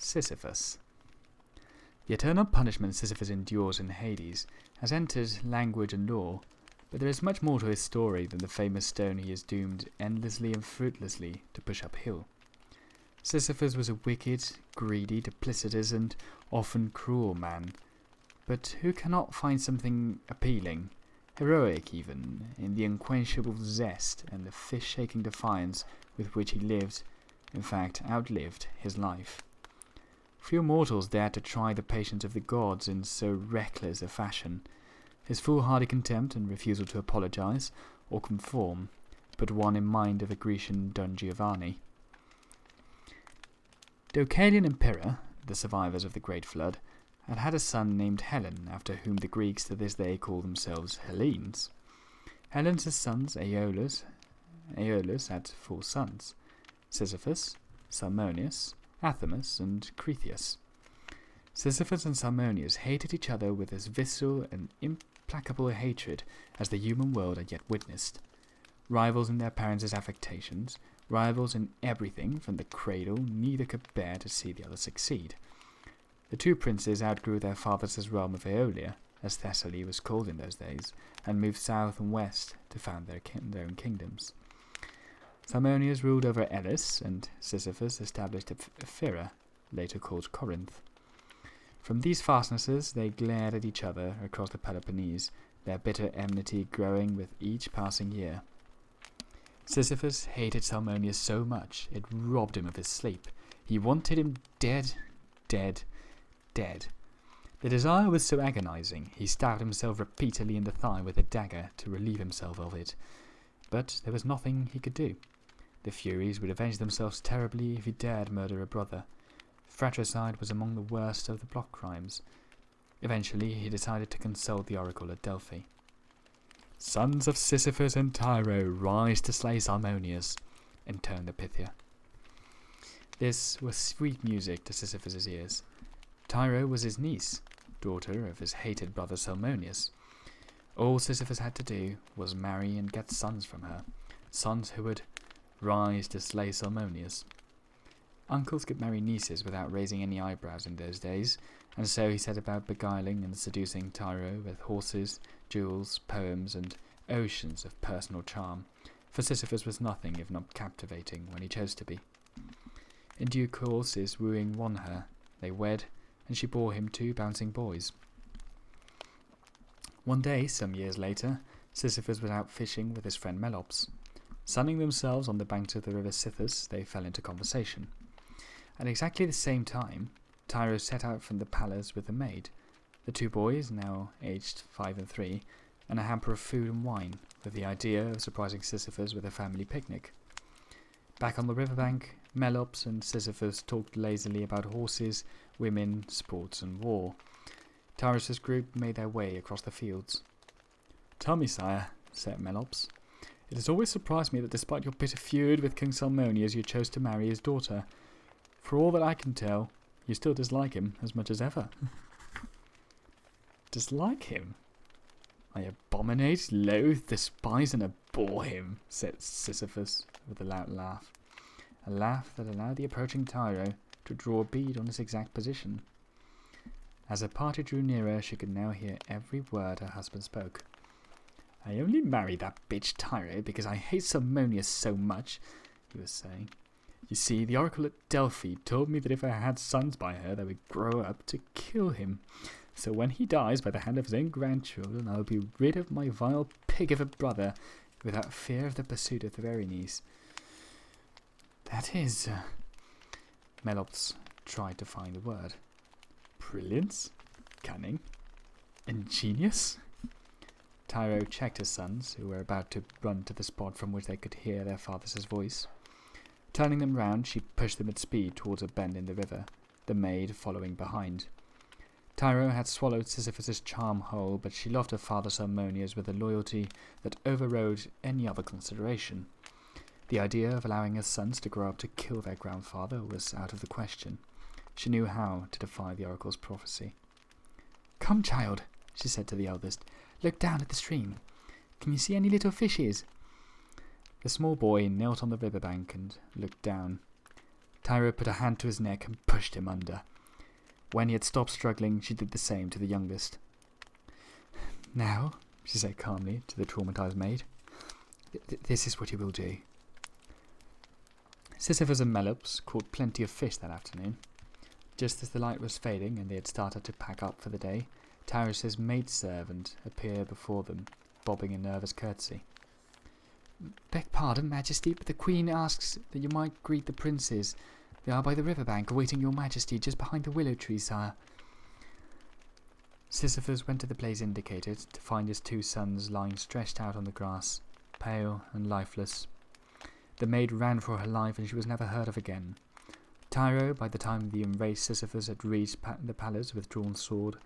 Sisyphus. The eternal punishment Sisyphus endures in Hades has entered language and lore, but there is much more to his story than the famous stone he is doomed endlessly and fruitlessly to push uphill. Sisyphus was a wicked, greedy, duplicitous, and often cruel man, but who cannot find something appealing, heroic even, in the unquenchable zest and the fish-shaking defiance with which he lived, in fact outlived, his life. Few mortals dared to try the patience of the gods in so reckless a fashion. His foolhardy contempt and refusal to apologize or conform put one in mind of the Grecian Don Giovanni. Deucalion and Pyrrha, the survivors of the Great Flood, had had a son named Helen, after whom the Greeks to this day call themselves Hellenes. Helen's sons, Aeolus had 4 sons: Sisyphus, Salmoneus, Athamas, and Cretheus. Sisyphus and Salmoneus hated each other with as visceral and implacable a hatred as the human world had yet witnessed. Rivals in their parents' affectations, rivals in everything from the cradle, neither could bear to see the other succeed. The 2 princes outgrew their father's realm of Aeolia, as Thessaly was called in those days, and moved south and west to found their own kingdoms. Salmoneus ruled over Elis, and Sisyphus established Ephyra, later called Corinth. From these fastnesses they glared at each other across the Peloponnese, their bitter enmity growing with each passing year. Sisyphus hated Salmoneus so much it robbed him of his sleep. He wanted him dead, dead, dead. The desire was so agonizing, he stabbed himself repeatedly in the thigh with a dagger to relieve himself of it. But there was nothing he could do. The Furies would avenge themselves terribly if he dared murder a brother. Fratricide was among the worst of the block crimes. Eventually, he decided to consult the oracle at Delphi. "Sons of Sisyphus and Tyro, rise to slay Salmoneus," intoned the Pythia. This was sweet music to Sisyphus's ears. Tyro was his niece, daughter of his hated brother Salmoneus. All Sisyphus had to do was marry and get sons from her, sons who would rise to slay Salmoneus. Uncles could marry nieces without raising any eyebrows in those days, and so he set about beguiling and seducing Tyro with horses, jewels, poems, and oceans of personal charm, for Sisyphus was nothing if not captivating when he chose to be. In due course his wooing won her, they wed, and she bore him 2 bouncing boys. One day, some years later, Sisyphus was out fishing with his friend Melops. Sunning themselves on the banks of the river Sisyphus, they fell into conversation. At exactly the same time, Tyro set out from the palace with a maid, the 2 boys, now aged 5 and 3, and a hamper of food and wine, with the idea of surprising Sisyphus with a family picnic. Back on the riverbank, Melops and Sisyphus talked lazily about horses, women, sports, and war. Tyros' group made their way across the fields. "Tell me, sire," said Melops, "it has always surprised me that despite your bitter feud with King Salmoneus, you chose to marry his daughter. For all that I can tell, you still dislike him as much as ever." "Dislike him? I abominate, loathe, despise, and abhor him," said Sisyphus with a loud laugh. A laugh that allowed the approaching Tyro to draw a bead on his exact position. As the party drew nearer, she could now hear every word her husband spoke. "I only married that bitch Tyro because I hate Salmoneus so much," he was saying. "You see, the oracle at Delphi told me that if I had sons by her, they would grow up to kill him. So when he dies by the hand of his own grandchildren, I will be rid of my vile pig of a brother without fear of the pursuit of the Berenice." "That is..." Melops tried to find the word. "Brilliance? Cunning? Ingenious?" Tyro checked his sons, who were about to run to the spot from which they could hear their father's voice. Turning them round, she pushed them at speed towards a bend in the river, the maid following behind. Tyro had swallowed Sisyphus's charm whole, but she loved her father Salmoneus with a loyalty that overrode any other consideration. The idea of allowing her sons to grow up to kill their grandfather was out of the question. She knew how to defy the oracle's prophecy. "Come, child," she said to the eldest, "look down at the stream. Can you see any little fishes?" The small boy knelt on the riverbank and looked down. Tyro put a hand to his neck and pushed him under. When he had stopped struggling, she did the same to the youngest. "Now," she said calmly to the traumatized maid, "this is what you will do." Sisyphus and Melops caught plenty of fish that afternoon. Just as the light was fading and they had started to pack up for the day, Tyro's maidservant appeared before them, bobbing a nervous curtsy. "Beg pardon, Majesty, but the Queen asks that you might greet the princes. They are by the river bank, awaiting your Majesty, just behind the willow tree, sire." Sisyphus went to the place indicated to find his 2 sons lying stretched out on the grass, pale and lifeless. The maid ran for her life and she was never heard of again. Tyro, by the time the enraged Sisyphus had reached the palace with drawn sword,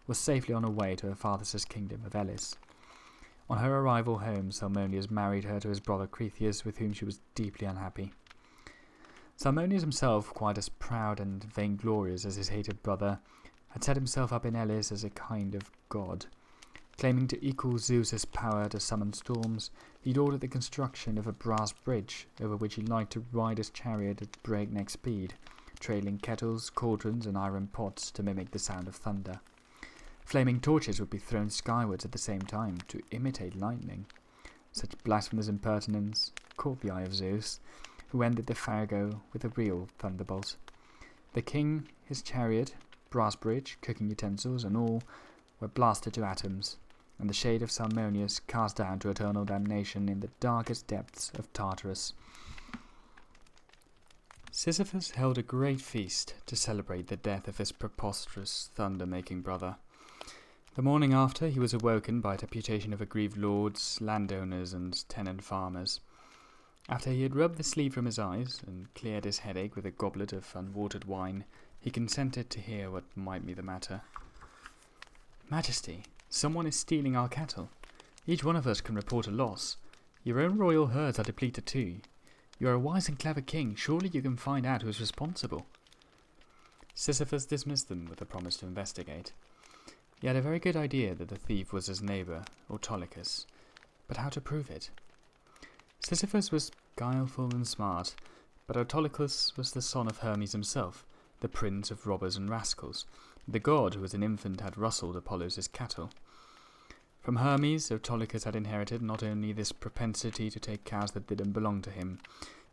was safely on her way to her father's kingdom of Elis. On her arrival home, Salmoneus married her to his brother Cretheus, with whom she was deeply unhappy. Salmoneus himself, quite as proud and vainglorious as his hated brother, had set himself up in Elis as a kind of god. Claiming to equal Zeus's power to summon storms, he'd ordered the construction of a brass bridge over which he liked to ride his chariot at breakneck speed, trailing kettles, cauldrons, and iron pots to mimic the sound of thunder. Flaming torches would be thrown skywards at the same time to imitate lightning. Such blasphemous impertinence caught the eye of Zeus, who ended the farrago with a real thunderbolt. The king, his chariot, brass bridge, cooking utensils, and all were blasted to atoms, and the shade of Salmoneus cast down to eternal damnation in the darkest depths of Tartarus. Sisyphus held a great feast to celebrate the death of his preposterous thunder-making brother. The morning after, he was awoken by a deputation of aggrieved lords, landowners, and tenant farmers. After he had rubbed the sleep from his eyes and cleared his headache with a goblet of unwatered wine, he consented to hear what might be the matter. "Majesty, someone is stealing our cattle. Each one of us can report a loss. Your own royal herds are depleted too. You are a wise and clever king. Surely you can find out who is responsible." Sisyphus dismissed them with a promise to investigate. He had a very good idea that the thief was his neighbour, Autolycus, but how to prove it? Sisyphus was guileful and smart, but Autolycus was the son of Hermes himself, the prince of robbers and rascals, the god who as an infant had rustled Apollo's cattle. From Hermes, Autolycus had inherited not only this propensity to take cows that didn't belong to him,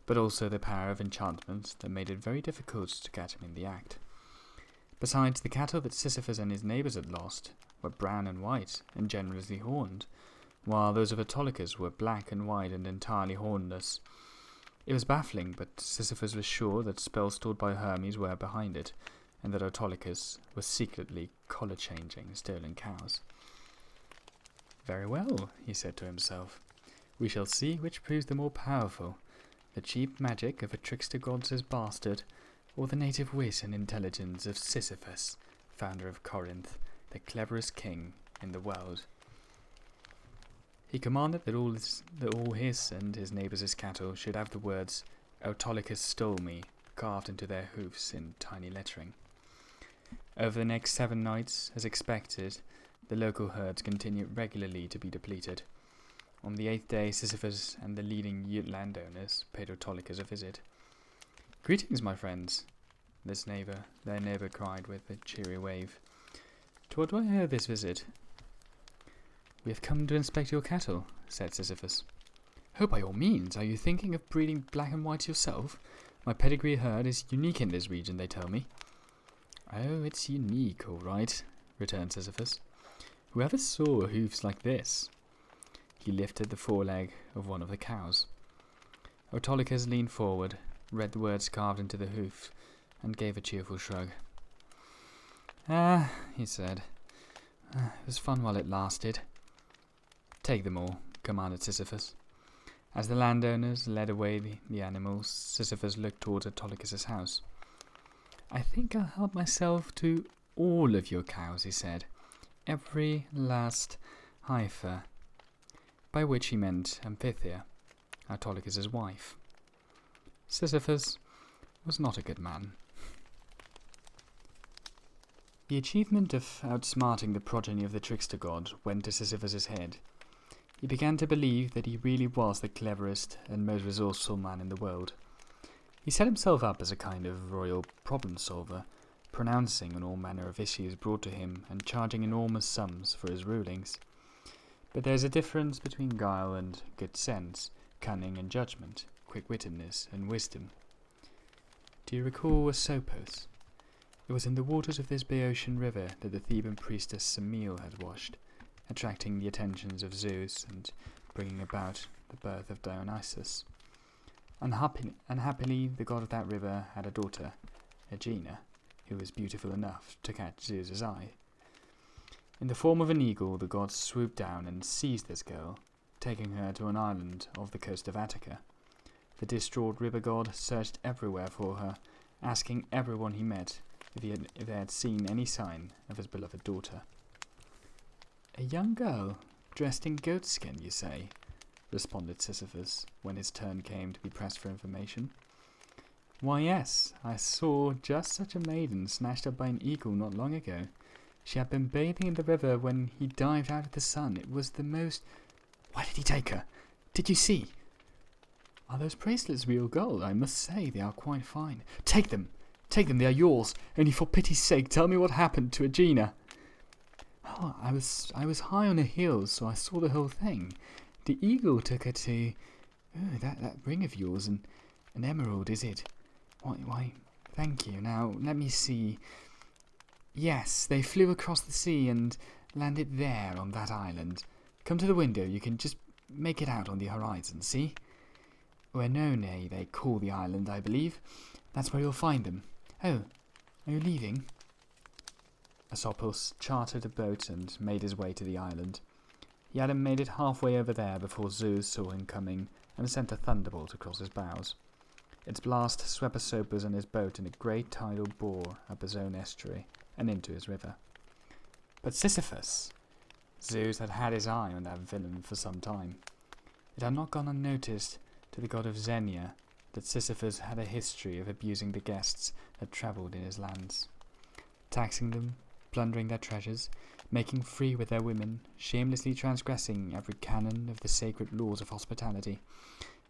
but also the power of enchantment that made it very difficult to catch him in the act. Besides, the cattle that Sisyphus and his neighbours had lost were brown and white and generously horned, while those of Autolycus were black and white and entirely hornless. It was baffling, but Sisyphus was sure that spells stored by Hermes were behind it, and that Autolycus was secretly collar-changing stolen cows. "Very well," he said to himself. "We shall see which proves the more powerful, the cheap magic of a trickster god's bastard, or the native wit and intelligence of Sisyphus, founder of Corinth, the cleverest king in the world." He commanded that all his and his neighbours' cattle should have the words, "Autolycus stole me," carved into their hoofs in tiny lettering. Over the next 7 nights, as expected, the local herds continued regularly to be depleted. On the 8th day, Sisyphus and the leading landowners paid Autolycus a visit. "Greetings, my friends," their neighbour cried with a cheery wave. "To what do I owe this visit?" "We have come to inspect your cattle," said Sisyphus. "Oh, by all means. Are you thinking of breeding black and whites yourself? My pedigree herd is unique in this region, they tell me." "Oh, it's unique, all right," returned Sisyphus. "Whoever saw hoofs like this?" He lifted the foreleg of one of the cows. Autolycus leaned forward, read the words carved into the hoof, and gave a cheerful shrug. "Ah," he said, "it was fun while it lasted." "Take them all," commanded Sisyphus. As the landowners led away the animals, Sisyphus looked towards Autolycus' house. "I think I'll help myself to all of your cows," he said. "Every last heifer," by which he meant Amphithea, Autolycus' wife. Sisyphus was not a good man. The achievement of outsmarting the progeny of the trickster god went to Sisyphus' head. He began to believe that he really was the cleverest and most resourceful man in the world. He set himself up as a kind of royal problem solver, pronouncing on all manner of issues brought to him and charging enormous sums for his rulings. But there's a difference between guile and good sense, cunning and judgment, quick-wittedness and wisdom. Do you recall Asopos? It was in the waters of this Boeotian river that the Theban priestess Semele had washed, attracting the attentions of Zeus and bringing about the birth of Dionysus. Unhappily, the god of that river had a daughter, Aegina, who was beautiful enough to catch Zeus's eye. In the form of an eagle, the god swooped down and seized this girl, taking her to an island off the coast of Attica. The distraught river god searched everywhere for her, asking everyone he met if they had seen any sign of his beloved daughter. "A young girl, dressed in goatskin, you say?" responded Sisyphus, when his turn came to be pressed for information. "Why, yes, I saw just such a maiden snatched up by an eagle not long ago. She had been bathing in the river when he dived out of the sun. It was the most—" "Why did he take her? Did you see?" "Are those bracelets real gold? I must say they are quite fine." Take them, they are yours. Only for pity's sake, tell me what happened to Aegina." "Oh, I was high on a hill, so I saw the whole thing. The eagle took her to... Oh, that ring of yours, an emerald, is it? Why, thank you. Now, let me see. Yes, they flew across the sea and landed there on that island. Come to the window, you can just make it out on the horizon, see? Wenone, they call the island, I believe. That's where you'll find them. Oh, are you leaving?" Asopos chartered a boat and made his way to the island. He hadn't made it halfway over there before Zeus saw him coming and sent a thunderbolt across his bows. Its blast swept Asopos and his boat in a great tidal bore up his own estuary and into his river. But Sisyphus! Zeus had had his eye on that villain for some time. It had not gone unnoticed to the god of Xenia that Sisyphus had a history of abusing the guests that travelled in his lands, taxing them, plundering their treasures, making free with their women, shamelessly transgressing every canon of the sacred laws of hospitality.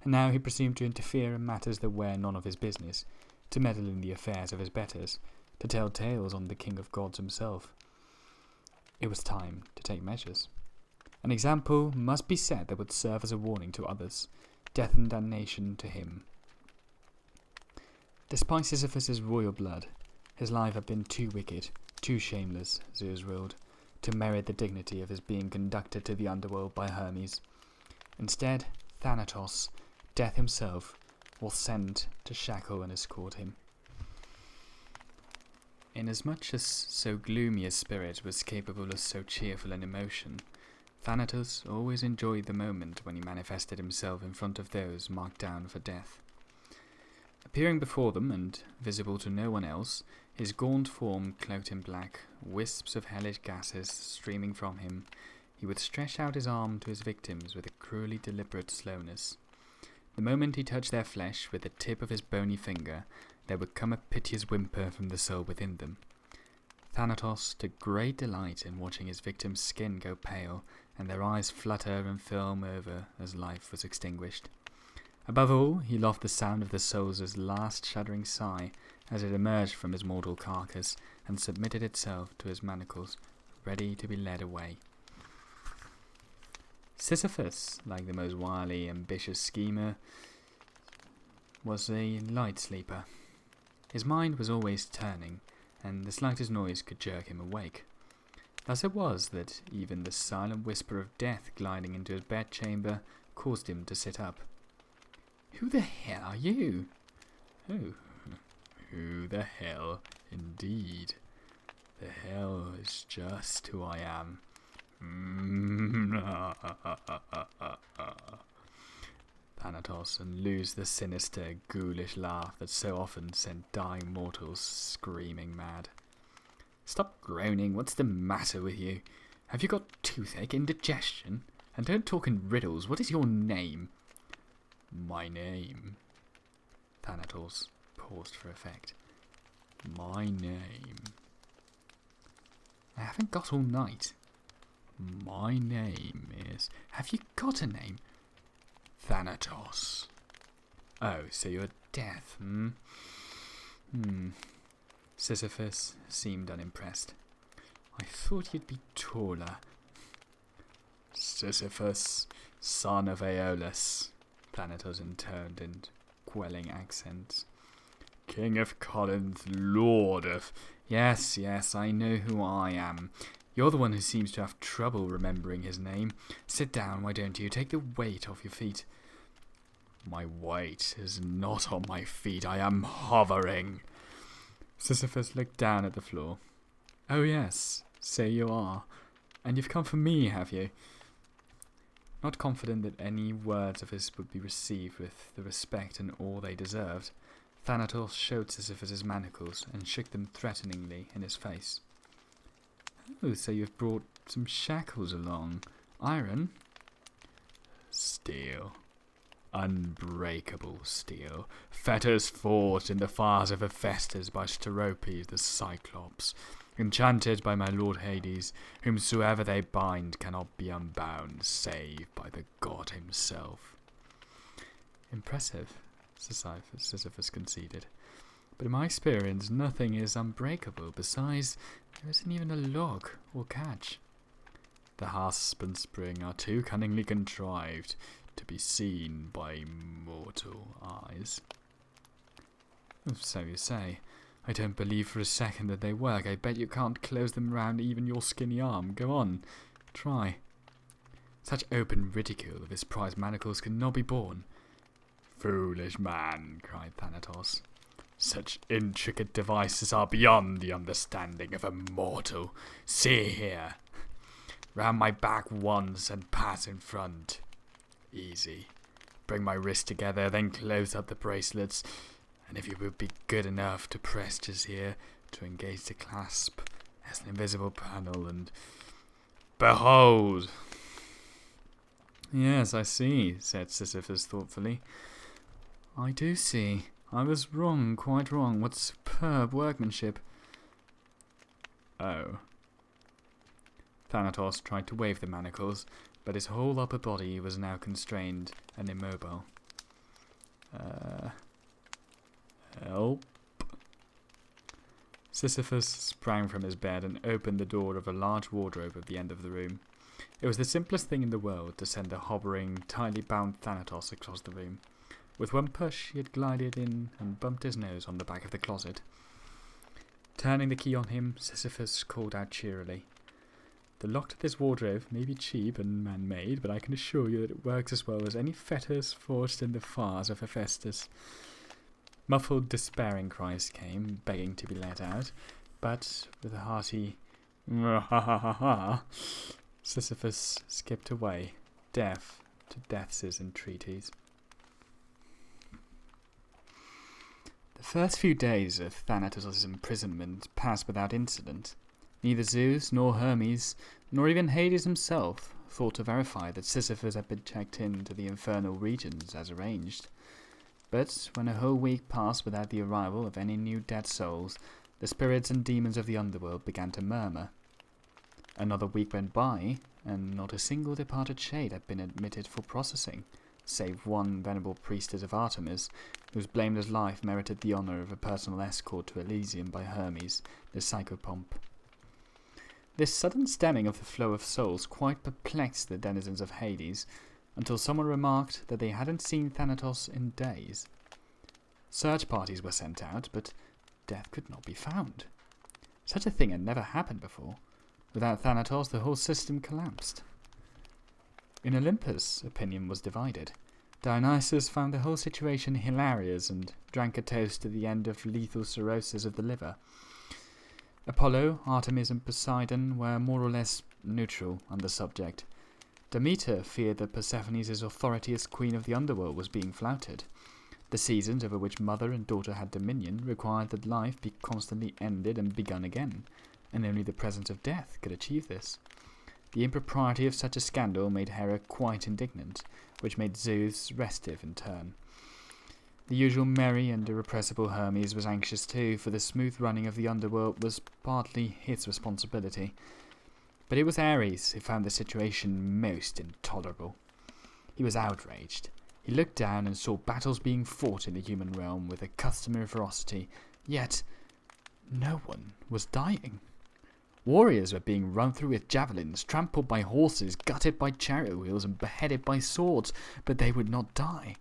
And now he presumed to interfere in matters that were none of his business, to meddle in the affairs of his betters, to tell tales on the king of gods himself. It was time to take measures. An example must be set that would serve as a warning to others, death and damnation to him. Despite Sisyphus's royal blood, his life had been too wicked, too shameless, Zeus ruled, to merit the dignity of his being conducted to the underworld by Hermes. Instead, Thanatos, death himself, was sent to shackle and escort him. Inasmuch as so gloomy a spirit was capable of so cheerful an emotion, Thanatos always enjoyed the moment when he manifested himself in front of those marked down for death. Appearing before them, and visible to no one else, his gaunt form cloaked in black, wisps of hellish gases streaming from him, he would stretch out his arm to his victims with a cruelly deliberate slowness. The moment he touched their flesh with the tip of his bony finger, there would come a piteous whimper from the soul within them. Thanatos took great delight in watching his victim's skin go pale, and their eyes flutter and film over as life was extinguished. Above all, he loved the sound of the soul's last shuddering sigh as it emerged from his mortal carcass and submitted itself to his manacles, ready to be led away. Sisyphus, like the most wily, ambitious schemer, was a light sleeper. His mind was always turning, and the slightest noise could jerk him awake. Thus it was that even the silent whisper of death gliding into his bedchamber caused him to sit up. "Who the hell are you?" "Oh, who the hell, indeed. The hell is just who I am." Thanatos and lose the sinister, ghoulish laugh that so often sent dying mortals screaming mad. "Stop groaning, what's the matter with you? Have you got toothache, indigestion? And don't talk in riddles, what is your name?" "My name..." Thanatos paused for effect. "My name..." "I haven't got all night." "My name is..." "Have you got a name?" "Thanatos." Oh, so you're deaf, hmm? Sisyphus seemed unimpressed. I thought you'd be taller. Sisyphus, son of Aeolus, Thanatos intoned in quelling accents. King of Corinth, lord of... Yes, I know who I am. You're the one who seems to have trouble remembering his name. Sit down, why don't you? Take the weight off your feet. My weight is not on my feet. I am hovering. Sisyphus looked down at the floor. Oh yes, so you are. And you've come for me, have you? Not confident that any words of his would be received with the respect and awe they deserved, Thanatos showed Sisyphus his manacles and shook them threateningly in his face. Oh, so you've brought some shackles along. Iron? Steel. Unbreakable steel. Fetters forged in the fires of Hephaestus by Steropes the Cyclops, enchanted by my lord Hades, whomsoever they bind cannot be unbound, save by the god himself. Impressive, Sisyphus conceded. But in my experience, nothing is unbreakable. Besides, there isn't even a log or catch. The hasp and spring are too cunningly contrived to be seen by mortal eyes. So you say. I don't believe for a second that they work. I bet you can't close them round even your skinny arm. Go on, try. Such open ridicule of his prized manacles could not be borne. Foolish man, cried Thanatos. Such intricate devices are beyond the understanding of a mortal. See here. Round my back once and pass in front. Easy. Bring my wrists together, then close up the bracelets. And if you would be good enough to press just here, to engage the clasp as an invisible panel, and behold! Yes, I see, said Sisyphus thoughtfully. I do see. I was wrong, quite wrong. What superb workmanship. Oh. Thanatos tried to wave the manacles, but his whole upper body was now constrained and immobile. Help. Sisyphus sprang from his bed and opened the door of a large wardrobe at the end of the room. It was the simplest thing in the world to send a hovering, tightly bound Thanatos across the room. With one push, he had glided in and bumped his nose on the back of the closet. Turning the key on him, Sisyphus called out cheerily. The lock to this wardrobe may be cheap and man-made, but I can assure you that it works as well as any fetters forged in the fires of Hephaestus. Muffled, despairing cries came, begging to be let out, but with a hearty ha, Sisyphus skipped away, deaf to Death's entreaties. The first few days of Thanatos' imprisonment passed without incident. Neither Zeus nor Hermes, nor even Hades himself, thought to verify that Sisyphus had been checked into the infernal regions as arranged. But when a whole week passed without the arrival of any new dead souls, the spirits and demons of the underworld began to murmur. Another week went by, and not a single departed shade had been admitted for processing, save one venerable priestess of Artemis, whose blameless life merited the honour of a personal escort to Elysium by Hermes, the psychopomp. This sudden stemming of the flow of souls quite perplexed the denizens of Hades, until someone remarked that they hadn't seen Thanatos in days. Search parties were sent out, but Death could not be found. Such a thing had never happened before. Without Thanatos, the whole system collapsed. In Olympus, opinion was divided. Dionysus found the whole situation hilarious and drank a toast to the end of lethal cirrhosis of the liver. Apollo, Artemis, and Poseidon were more or less neutral on the subject. Demeter feared that Persephone's authority as queen of the underworld was being flouted. The seasons over which mother and daughter had dominion required that life be constantly ended and begun again, and only the presence of death could achieve this. The impropriety of such a scandal made Hera quite indignant, which made Zeus restive in turn. The usual merry and irrepressible Hermes was anxious too, for the smooth running of the underworld was partly his responsibility. But it was Ares who found the situation most intolerable. He was outraged. He looked down and saw battles being fought in the human realm with a customary ferocity, yet no one was dying. Warriors were being run through with javelins, trampled by horses, gutted by chariot wheels, and beheaded by swords, but they would not die.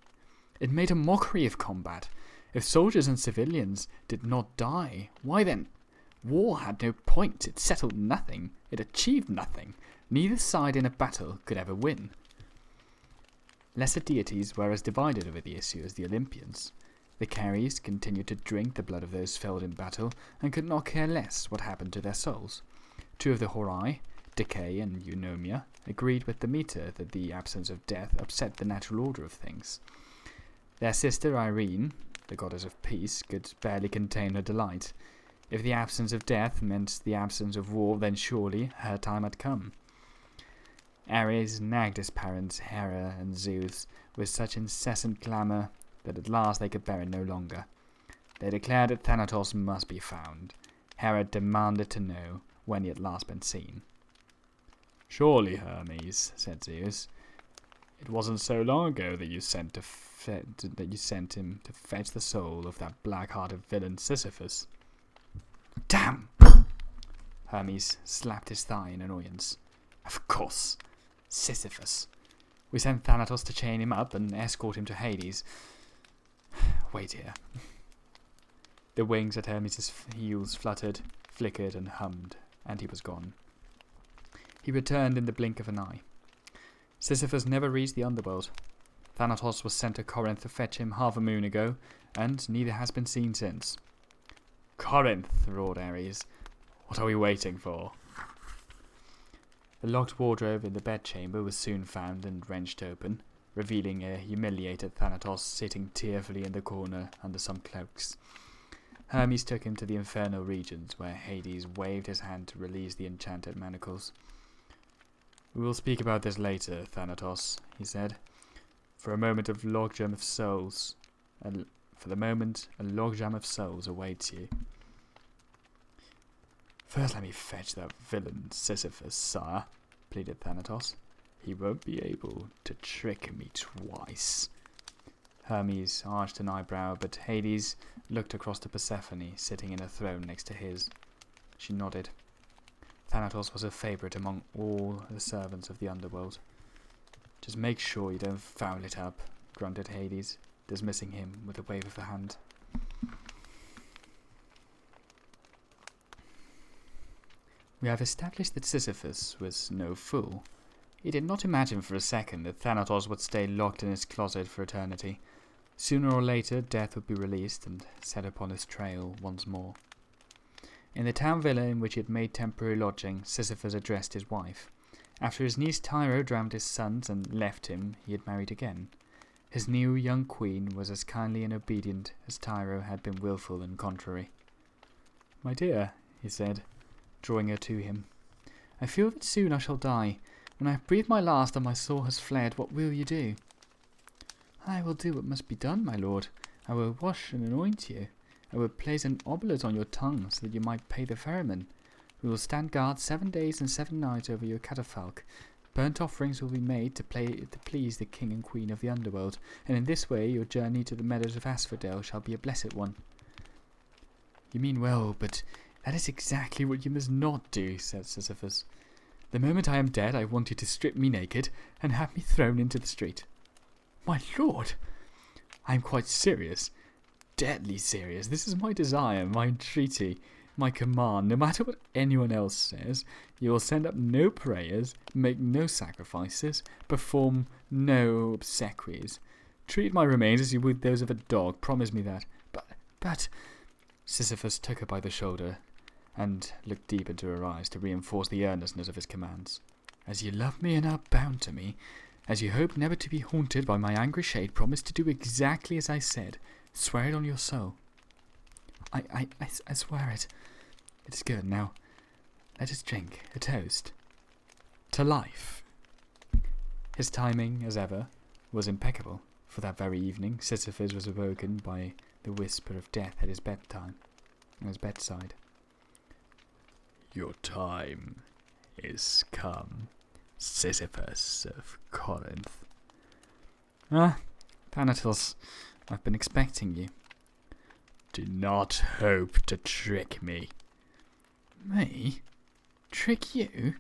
It made a mockery of combat. If soldiers and civilians did not die, why then? War had no point. It settled nothing. It achieved nothing. Neither side in a battle could ever win. Lesser deities were as divided over the issue as the Olympians. The Caries continued to drink the blood of those felled in battle, and could not care less what happened to their souls. Two of the Horai, Decay and Eunomia, agreed with Demeter that the absence of death upset the natural order of things. Their sister Irene, the goddess of peace, could barely contain her delight. If the absence of death meant the absence of war, then surely her time had come. Ares nagged his parents, Hera and Zeus, with such incessant clamour that at last they could bear it no longer. They declared that Thanatos must be found. Hera demanded to know when he had last been seen. "Surely, Hermes," said Zeus, "it wasn't so long ago that you sent him to fetch the soul of that black-hearted villain Sisyphus." "Damn!" Hermes slapped his thigh in annoyance. "Of course, Sisyphus. We sent Thanatos to chain him up and escort him to Hades. Wait here." The wings at Hermes' heels fluttered, flickered and hummed, and he was gone. He returned in the blink of an eye. Sisyphus never reached the underworld. Thanatos was sent to Corinth to fetch him half a moon ago, and neither has been seen since. "Corinth!" roared Ares. "What are we waiting for?" The locked wardrobe in the bedchamber was soon found and wrenched open, revealing a humiliated Thanatos sitting tearfully in the corner under some cloaks. Hermes took him to the infernal regions, where Hades waved his hand to release the enchanted manacles. "We will speak about this later, Thanatos," he said. For the moment, a logjam of souls awaits you. "First let me fetch that villain Sisyphus, sire," pleaded Thanatos. "He won't be able to trick me twice." Hermes arched an eyebrow, but Hades looked across to Persephone, sitting in a throne next to his. She nodded. Thanatos was a favourite among all the servants of the underworld. "Just make sure you don't foul it up," grunted Hades, dismissing him with a wave of the hand. We have established that Sisyphus was no fool. He did not imagine for a second that Thanatos would stay locked in his closet for eternity. Sooner or later, death would be released and set upon his trail once more. In the town villa in which he had made temporary lodging, Sisyphus addressed his wife. After his niece Tyro drowned his sons and left him, he had married again. His new young queen was as kindly and obedient as Tyro had been wilful and contrary. "My dear," he said, drawing her to him, "I feel that soon I shall die. When I have breathed my last and my soul has fled, what will you do?" "I will do what must be done, my lord. I will wash and anoint you. I will place an obolete on your tongue so that you might pay the ferryman. We will stand guard 7 days and 7 nights over your catafalque. Burnt offerings will be made to please the king and queen of the underworld, and in this way your journey to the meadows of Asphodel shall be a blessed one." "You mean well, but that is exactly what you must not do," said Sisyphus. "The moment I am dead, I want you to strip me naked and have me thrown into the street." "My lord!" "I am quite serious. Deadly serious. This is my desire, my entreaty, my command. No matter what anyone else says, you will send up no prayers, make no sacrifices, perform no obsequies. Treat my remains as you would those of a dog. Promise me that." But... Sisyphus took her by the shoulder and looked deep into her eyes to reinforce the earnestness of his commands. "As you love me and are bound to me, as you hope never to be haunted by my angry shade, promise to do exactly as I said. Swear it on your soul." I swear it. It is good. Now, let us drink a toast to life." His timing, as ever, was impeccable. For that very evening, Sisyphus was awoken by the whisper of death at his bedside. "Your time is come, Sisyphus of Corinth." Thanatos, I've been expecting you. Do not hope to trick me. Me? Trick you?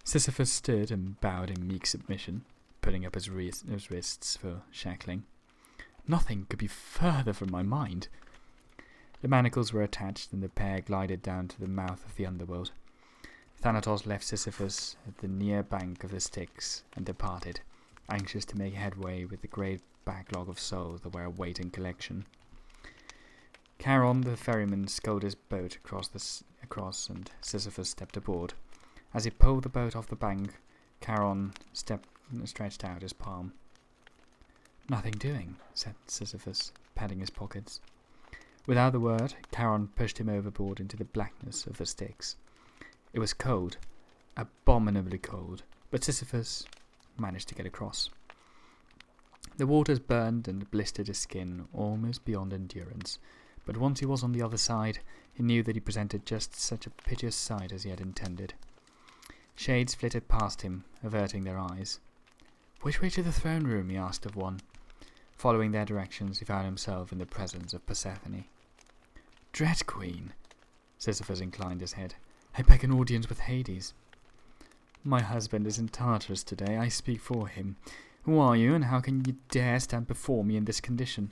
Sisyphus stood and bowed in meek submission, putting up his wrists for shackling. Nothing could be further from my mind. The manacles were attached, and the pair glided down to the mouth of the underworld. Thanatos left Sisyphus at the near bank of the Styx and departed, anxious to make headway with the great backlog of souls that were awaiting collection. Charon, the ferryman, sculled his boat across, and Sisyphus stepped aboard. As he pulled the boat off the bank, Charon stretched out his palm. "Nothing doing," said Sisyphus, patting his pockets. Without a word, Charon pushed him overboard into the blackness of the Styx. It was cold, abominably cold, but Sisyphus managed to get across. The waters burned and blistered his skin almost beyond endurance, but once he was on the other side, he knew that he presented just such a piteous sight as he had intended. Shades flitted past him, averting their eyes. "Which way to the throne room?" he asked of one. Following their directions, he found himself in the presence of Persephone. "Dread Queen," Sisyphus inclined his head, "I beg an audience with Hades." "My husband is in Tartarus today. I speak for him. Who are you, and how can you dare stand before me in this condition?"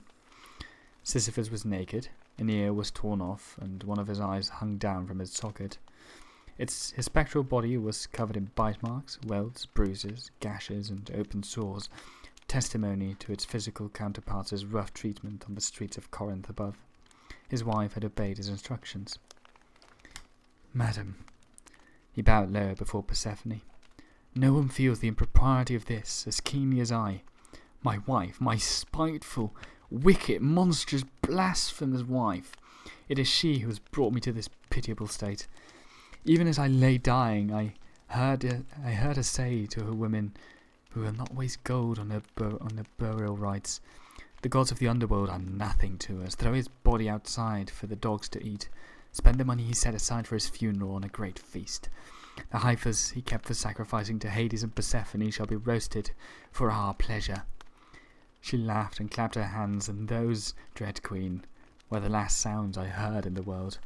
Sisyphus was naked, an ear was torn off, and one of his eyes hung down from its socket. His spectral body was covered in bite marks, welts, bruises, gashes, and open sores, testimony to its physical counterpart's rough treatment on the streets of Corinth above. His wife had obeyed his instructions. "Madam," he bowed low before Persephone, "no one feels the impropriety of this as keenly as I. My wife, my spiteful, wicked, monstrous, blasphemous wife. It is she who has brought me to this pitiable state. Even as I lay dying, I heard her say to her women, who will not waste gold on their burial rites, 'The gods of the underworld are nothing to us. Throw his body outside for the dogs to eat. Spend the money he set aside for his funeral on a great feast. The heifers he kept for sacrificing to Hades and Persephone shall be roasted for our pleasure.'" She laughed and clapped her hands, and those, dread queen, were the last sounds I heard in the world.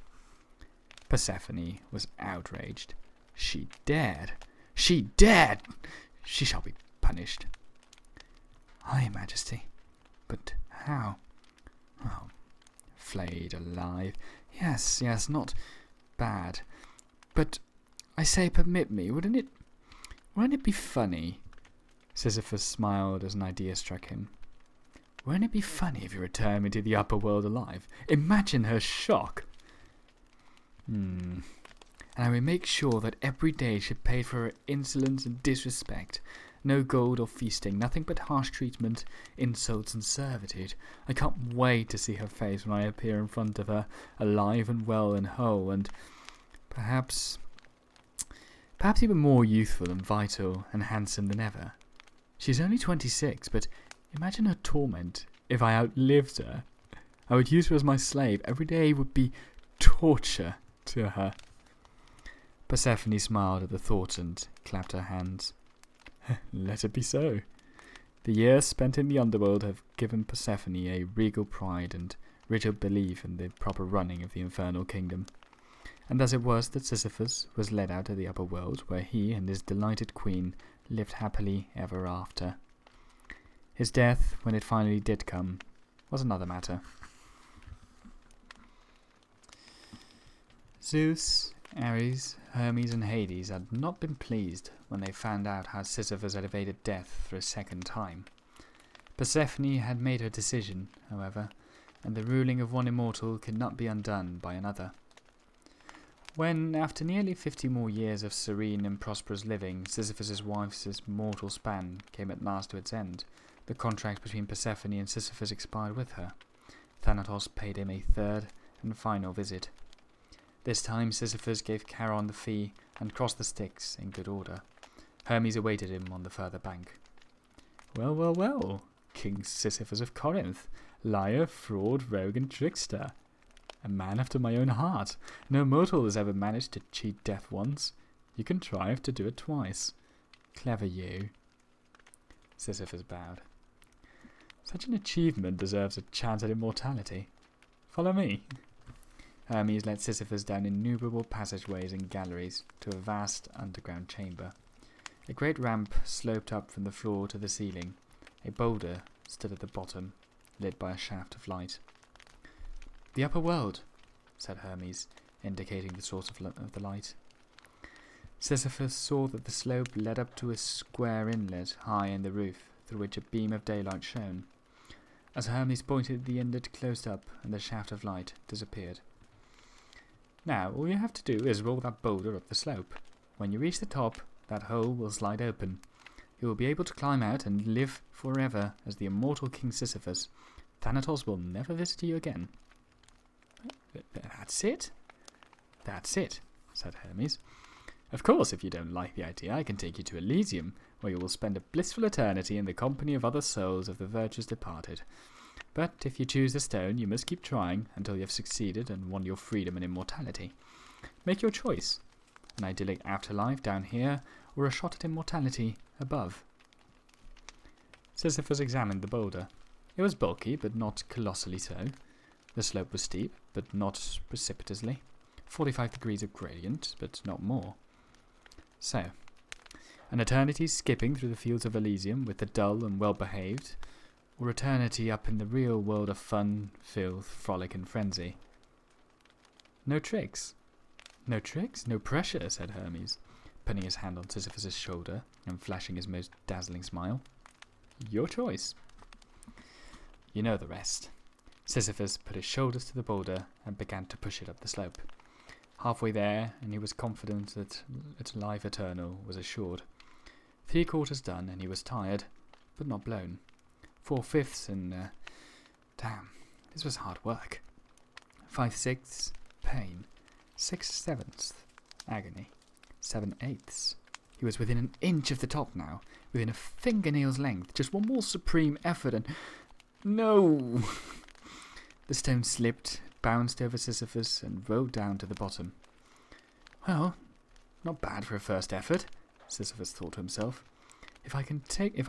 Persephone was outraged. She dared! She dared! She shall be punished. "Aye, Majesty. But how?" "Oh, flayed alive. Yes, not bad. But, I say, permit me, wouldn't it be funny?" Sisyphus smiled as an idea struck him. "Wouldn't it be funny if you returned me to the upper world alive? Imagine her shock!" And I will make sure that every day she paid for her insolence and disrespect. No gold or feasting, nothing but harsh treatment, insults and servitude. I can't wait to see her face when I appear in front of her, alive and well and whole, and perhaps even more youthful and vital and handsome than ever. She's only 26, but imagine her torment if I outlived her. I would use her as my slave. Every day would be torture to her. Persephone smiled at the thought and clapped her hands. "Let it be so. The years spent in the underworld have given Persephone a regal pride and rigid belief in the proper running of the infernal kingdom. And thus it was that Sisyphus was led out of the upper world, where he and his delighted queen lived happily ever after. His death, when it finally did come, was another matter. Zeus, Ares, Hermes and Hades had not been pleased when they found out how Sisyphus had evaded death for a second time. Persephone had made her decision, however, and the ruling of one immortal could not be undone by another. When, after nearly 50 more years of serene and prosperous living, Sisyphus's wife's mortal span came at last to its end, the contract between Persephone and Sisyphus expired with her. Thanatos paid him a third and final visit. This time Sisyphus gave Charon the fee and crossed the Styx in good order. Hermes awaited him on the further bank. Well, King Sisyphus of Corinth, liar, fraud, rogue and trickster. A man after my own heart. No mortal has ever managed to cheat death once. You contrived to do it twice. Clever you. Sisyphus bowed. Such an achievement deserves a chance at immortality. Follow me. Hermes led Sisyphus down innumerable passageways and galleries to a vast underground chamber. A great ramp sloped up from the floor to the ceiling. A boulder stood at the bottom, lit by a shaft of light. "The upper world," said Hermes, indicating the source of the light. Sisyphus saw that the slope led up to a square inlet high in the roof, through which a beam of daylight shone. As Hermes pointed, the inlet closed up and the shaft of light disappeared. "Now, all you have to do is roll that boulder up the slope. When you reach the top, that hole will slide open. You will be able to climb out and live forever as the immortal King Sisyphus. Thanatos will never visit you again." "That's it?" "That's it," said Hermes. "Of course, if you don't like the idea, I can take you to Elysium, where you will spend a blissful eternity in the company of other souls of the virtuous departed. But if you choose the stone, you must keep trying until you have succeeded and won your freedom and immortality. Make your choice. An idyllic afterlife down here, or a shot at immortality above." Sisyphus examined the boulder. It was bulky, but not colossally so. The slope was steep, but not precipitously. 45 degrees of gradient, but not more. So, an eternity skipping through the fields of Elysium with the dull and well-behaved, or eternity up in the real world of fun, filth, frolic and frenzy. "No tricks." "No tricks? No pressure," said Hermes, putting his hand on Sisyphus' shoulder and flashing his most dazzling smile. "Your choice." You know the rest. Sisyphus put his shoulders to the boulder and began to push it up the slope. Halfway there, and he was confident that its life eternal was assured. 3/4 done, and he was tired, but not blown. 4/5 and damn, this was hard work. 5/6 pain. 6/7 agony. 7/8 he was within an inch of the top now, within a fingernail's length. Just one more supreme effort and no! The stone slipped, bounced over Sisyphus, and rolled down to the bottom. "Well, not bad for a first effort," Sisyphus thought to himself. If I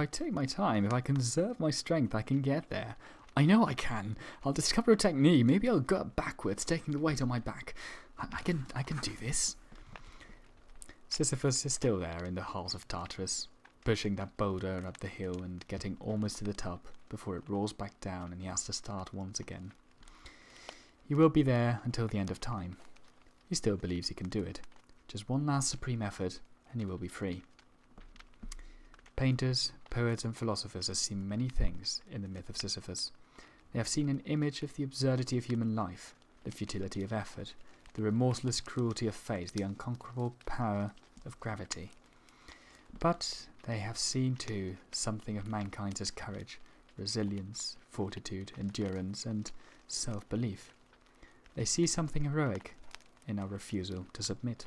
take my time, if I conserve my strength, I can get there. I know I can. I'll discover a technique. Maybe I'll go backwards, taking the weight on my back. I can do this." Sisyphus is still there in the halls of Tartarus, pushing that boulder up the hill and getting almost to the top before it rolls back down and he has to start once again. He will be there until the end of time. He still believes he can do it. Just one last supreme effort and he will be free. Painters, poets and philosophers have seen many things in the myth of Sisyphus. They have seen an image of the absurdity of human life, the futility of effort, the remorseless cruelty of fate, the unconquerable power of gravity. But they have seen too something of mankind's courage, resilience, fortitude, endurance and self-belief. They see something heroic in our refusal to submit.